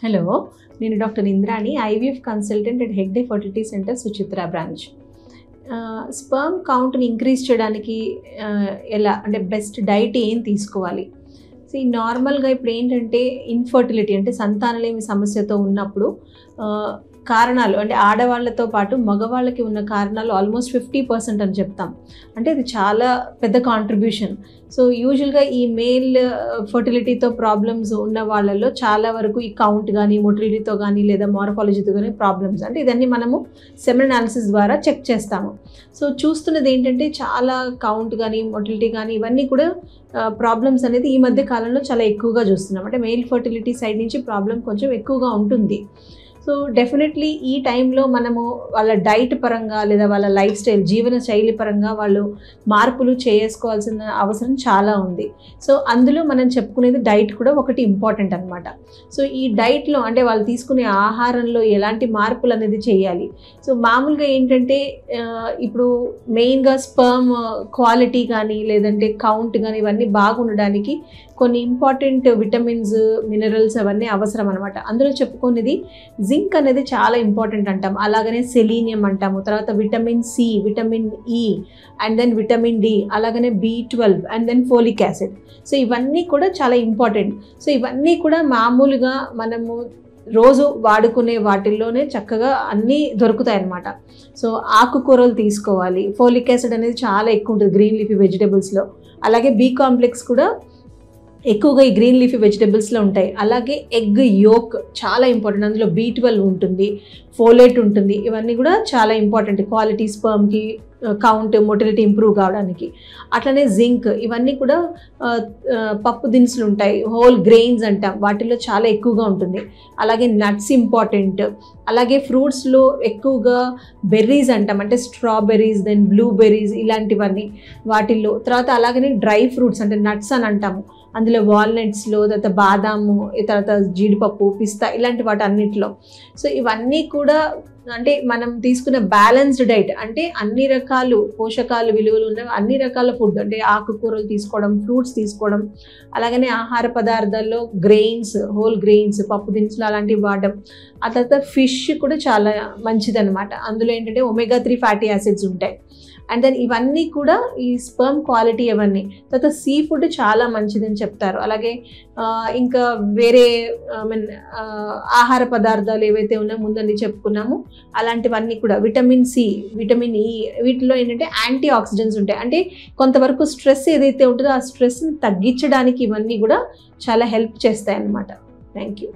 Hello, నేను doctor Indrani, IVF consultant at Hegde fertility centre Suchitra branch. Sperm కౌంట్ని increase చేయడానికి ఎలా అంటే బెస్ట్ డైట్ ఏం తీసుకోవాలి? నార్మల్గా ఇప్పుడు ఏంటంటే ఇన్ఫర్టిలిటీ అంటే సంతానలేమి సమస్యతో ఉన్నప్పుడు కారణాలు అంటే ఆడవాళ్ళతో పాటు మగవాళ్ళకి ఉన్న కారణాలు ఆల్మోస్ట్ 50% అని చెప్తాం. అంటే ఇది చాలా పెద్ద కాంట్రిబ్యూషన్. సో యూజువల్గా ఈ మేల్ ఫర్టిలిటీతో ప్రాబ్లమ్స్ ఉన్న వాళ్ళల్లో చాలా వరకు ఈ కౌంట్ కానీ మొటిలిటీతో కానీ లేదా మార్ఫాలజీతో కానీ ప్రాబ్లమ్స్ అంటే ఇదన్నీ మనము సెమెన్ అనాలిసిస్ ద్వారా చెక్ చేస్తాము. సో చూస్తున్నది ఏంటంటే చాలా కౌంట్ కానీ మొటిలిటీ కానీ ఇవన్నీ కూడా ప్రాబ్లమ్స్ అనేది ఈ మధ్య కాలంలో చాలా ఎక్కువగా చూస్తున్నాం. అంటే మేల్ ఫర్టిలిటీ సైడ్ నుంచి ప్రాబ్లం కొంచెం ఎక్కువగా ఉంటుంది. సో డెఫినెట్లీ ఈ టైంలో మనము వాళ్ళ డైట్ పరంగా లేదా వాళ్ళ లైఫ్ స్టైల్ జీవన శైలి పరంగా వాళ్ళు మార్పులు చేసుకోవాల్సిన అవసరం చాలా ఉంది. సో అందులో మనం చెప్పుకునేది డైట్ కూడా ఒకటి ఇంపార్టెంట్ అనమాట. సో ఈ డైట్లో అంటే వాళ్ళు తీసుకునే ఆహారంలో ఎలాంటి మార్పులు అనేది చేయాలి. సో మామూలుగా ఏంటంటే ఇప్పుడు మెయిన్గా స్పర్మ్ క్వాలిటీ కానీ లేదంటే కౌంట్ కానీ ఇవన్నీ బాగుండడానికి కొన్ని ఇంపార్టెంట్ విటమిన్స్ మినరల్స్ అవన్నీ అవసరం అనమాట. అందులో చెప్పుకునేది జింక్ అనేది చాలా ఇంపార్టెంట్ అంటాం, అలాగనే సెలీనియం అంటాము, తర్వాత vitamin C, vitamin E and then vitamin D, అలాగనే B12 and then folic acid. So ఇవన్నీ కూడా చాలా ఇంపార్టెంట్. సో ఇవన్నీ కూడా మామూలుగా మనము రోజు వాడుకునే వాటిల్లోనే చక్కగా అన్నీ దొరుకుతాయి అన్నమాట. సో ఆకుకూరలు తీసుకోవాలి. ఫోలిక్ యాసిడ్ అనేది చాలా ఎక్కువ ఉంటుంది గ్రీన్ లీఫీ వెజిటబుల్స్లో. అలాగే బి కాంప్లెక్స్ కూడా ఎక్కువగా ఈ గ్రీన్ లీఫీ వెజిటబుల్స్లో ఉంటాయి. అలాగే ఎగ్ యోక్ చాలా ఇంపార్టెంట్, అందులో B12 ఉంటుంది, ఫోలేట్ ఉంటుంది. ఇవన్నీ కూడా చాలా ఇంపార్టెంట్ క్వాలిటీ స్పర్మ్కి కౌంట్ మొటిలిటీ ఇంప్రూవ్ కావడానికి. అట్లనే జింక్ ఇవన్నీ కూడా పప్పు దినుసులు ఉంటాయి, హోల్ గ్రెయిన్స్ అంటాం, వాటిల్లో చాలా ఎక్కువగా ఉంటుంది. అలాగే నట్స్ ఇంపార్టెంట్. అలాగే ఫ్రూట్స్లో ఎక్కువగా బెర్రీస్ అంటాం, అంటే స్ట్రాబెర్రీస్ దెన్ బ్లూబెర్రీస్ ఇలాంటివన్నీ వాటిల్లో. తర్వాత అలాగనే డ్రై ఫ్రూట్స్ అంటే నట్స్ అని అంటాము, అందులో వాల్నట్స్లో, తర్వాత బాదాము, తర్వాత జీడిపప్పు, పిస్తా ఇలాంటి వాటి అన్నిటిలో. సో ఇవన్నీ కూడా అంటే మనం తీసుకున్న బ్యాలెన్స్డ్ డైట్ అంటే అన్ని రకాలు పోషకాలు విలువలు ఉన్న అన్ని రకాల ఫుడ్ అంటే ఆకుకూరలు తీసుకోవడం, ఫ్రూట్స్ తీసుకోవడం, అలాగనే ఆహార పదార్థాల్లో గ్రెయిన్స్, హోల్ గ్రెయిన్స్, పప్పు దినుసులు అలాంటివి వాడడం. ఆ తర్వాత ఫిష్ కూడా చాలా మంచిదన్నమాట. అందులో ఏంటంటే ఒమేగా-3 ఫ్యాటీ యాసిడ్స్ ఉంటాయి. అండ్ దెన్ ఇవన్నీ కూడా ఈ స్పర్మ్ క్వాలిటీ అవన్నీ. తర్వాత సీ ఫుడ్ చాలా మంచిదని చెప్తారు. అలాగే ఇంకా వేరే ఆహార పదార్థాలు ఏవైతే ఉన్నాయో ముందండి చెప్పుకున్నాము అలాంటివన్నీ కూడా విటమిన్ సి, విటమిన్ ఈ వీటిలో ఏంటంటే యాంటీ ఆక్సిడెంట్స్ ఉంటాయి. అంటే కొంతవరకు స్ట్రెస్ ఏదైతే ఉంటుందో ఆ స్ట్రెస్ని తగ్గించడానికి ఇవన్నీ కూడా చాలా హెల్ప్ చేస్తాయి అన్నమాట. Thank you.